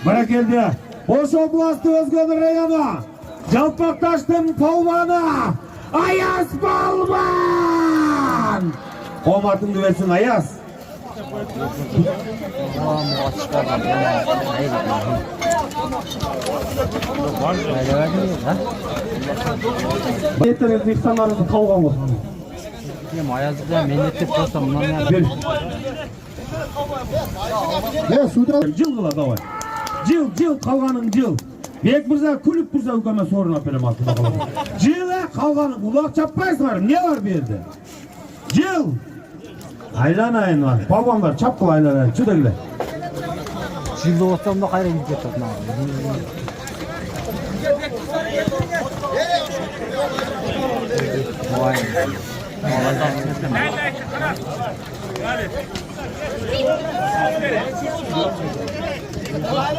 Barakeldi. Oş oblasti Özgödür rayonu. Jalpaktaş'tın polvanı. Ayaz Balban. Qomatыңды versin Ayaz. Yeterli ihsanlarınızı kalgan olsun. Ayazda menetip koysam bundan Жыл кыла давай. Жыл калганын жыл. Бек мырза күлүп турса үкөмө сорун алып берем алтына калам. Жыл калганын улак чаппайсыңар. Эмне бар бу жерде? Жыл. Айланайын бар. Балбандар чапкыла айланайын. Чыда келе. Жылда отсам да кайра кетип жатат. Ой.